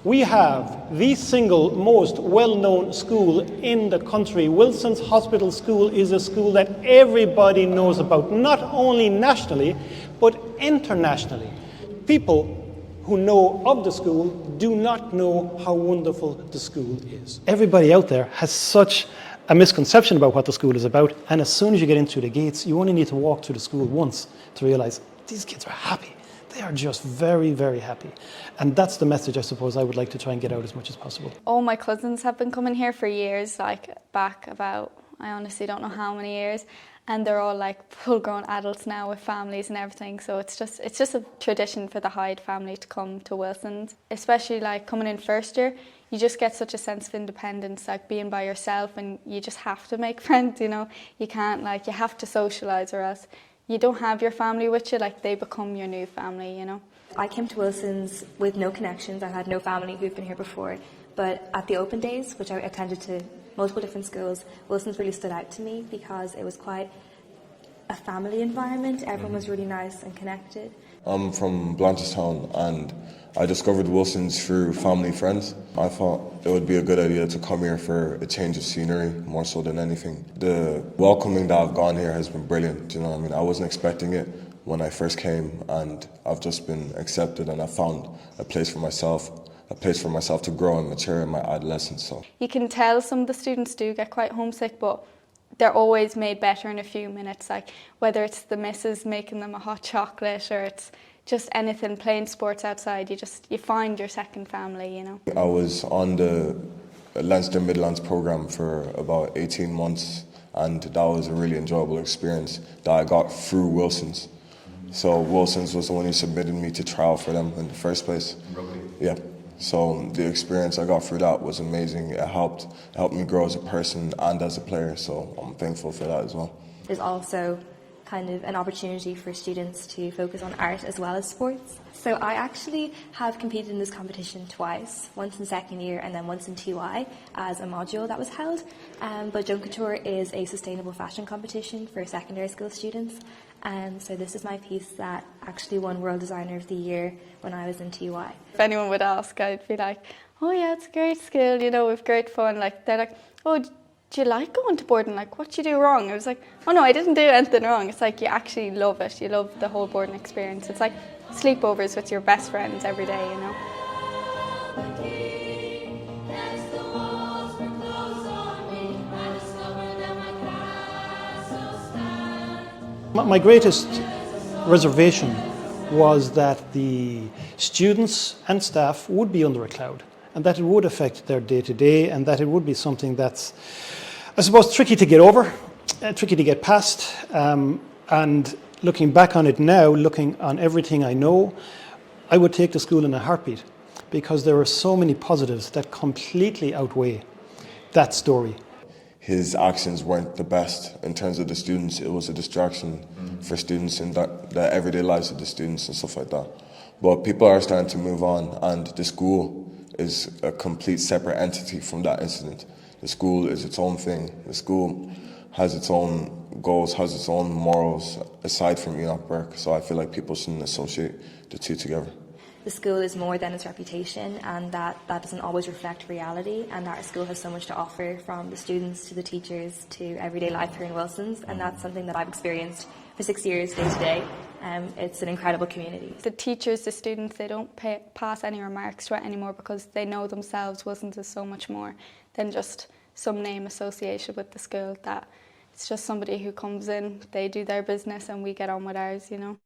We have the single most well-known school in the country. Wilson's Hospital School is a school that everybody knows about, not only nationally, but internationally. People who know of the school do not know how wonderful the school is. Everybody out there has such a misconception about what the school is about, and as soon as you get in through the gates, you only need to walk through the school once to realise these kids are happy. They are just very, very happy. And that's the message I suppose I would like to try and get out as much as possible. All my cousins have been coming here for years, like back about, I honestly don't know how many years, and they're all like full-grown adults now with families and everything, so it's just a tradition for the Hyde family to come to Wilson's. Especially like coming in first year, you just get such a sense of independence, like being by yourself, and you just have to make friends, you know. You can't, like, you have to socialise or else you don't have your family with you, like they become your new family, you know. I came to Wilson's with no connections. I had no family who've been here before, but at the open days, which I attended to multiple different schools, Wilson's really stood out to me because it was quite a family environment. Everyone was really nice and connected. I'm from Blanchardstown and I discovered Wilson's through family friends. I thought it would be a good idea to come here for a change of scenery, more so than anything. The welcoming that I've gone here has been brilliant, you know what I mean? I wasn't expecting it when I first came, and I've just been accepted, and I found a place for myself to grow and mature in my adolescence. So you can tell some of the students do get quite homesick, but they're always made better in a few minutes, like whether it's the missus making them a hot chocolate or it's just anything, playing sports outside, you find your second family, you know. I was on the Leinster Midlands programme for about 18 months, and that was a really enjoyable experience that I got through Wilson's. So Wilson's was the one who submitted me to trial for them in the first place. Yeah. So the experience I got through that was amazing. It helped me grow as a person and as a player, so I'm thankful for that as well. There's also kind of an opportunity for students to focus on art as well as sports. So I actually have competed in this competition twice, once in second year and then once in TY as a module that was held. But Jeune Couture is a sustainable fashion competition for secondary school students. So this is my piece that actually won World Designer of the Year when I was in TY. If anyone would ask, I'd be like, oh yeah, it's a great skill, you know, we've great fun. Like, they're like, oh, do you like going to boarding? Like, what'd you do wrong? I was like, oh no, I didn't do anything wrong. It's like you actually love it. You love the whole boarding experience. It's like sleepovers with your best friends every day, you know. My greatest reservation was that the students and staff would be under a cloud, and that it would affect their day-to-day, and that it would be something that's, I suppose, tricky to get over, tricky to get past. And looking back on it now, looking on everything I know, I would take the school in a heartbeat, because there are so many positives that completely outweigh that story. His actions weren't the best in terms of the students. It was a distraction for students in the everyday lives of the students and stuff like that. But people are starting to move on, and the school is a complete separate entity from that incident. The school is its own thing. The school has its own goals, has its own morals, aside from Enoch Burke. So I feel like people shouldn't associate the two together. The school is more than its reputation, and that doesn't always reflect reality, and our school has so much to offer, from the students to the teachers to everyday life here in Wilson's, and that's something that I've experienced for 6 years day to day. It's an incredible community. The teachers, the students, they don't pass any remarks to it anymore, because they know themselves Wilson's is so much more than just some name associated with the school, that it's just somebody who comes in, they do their business and we get on with ours, you know.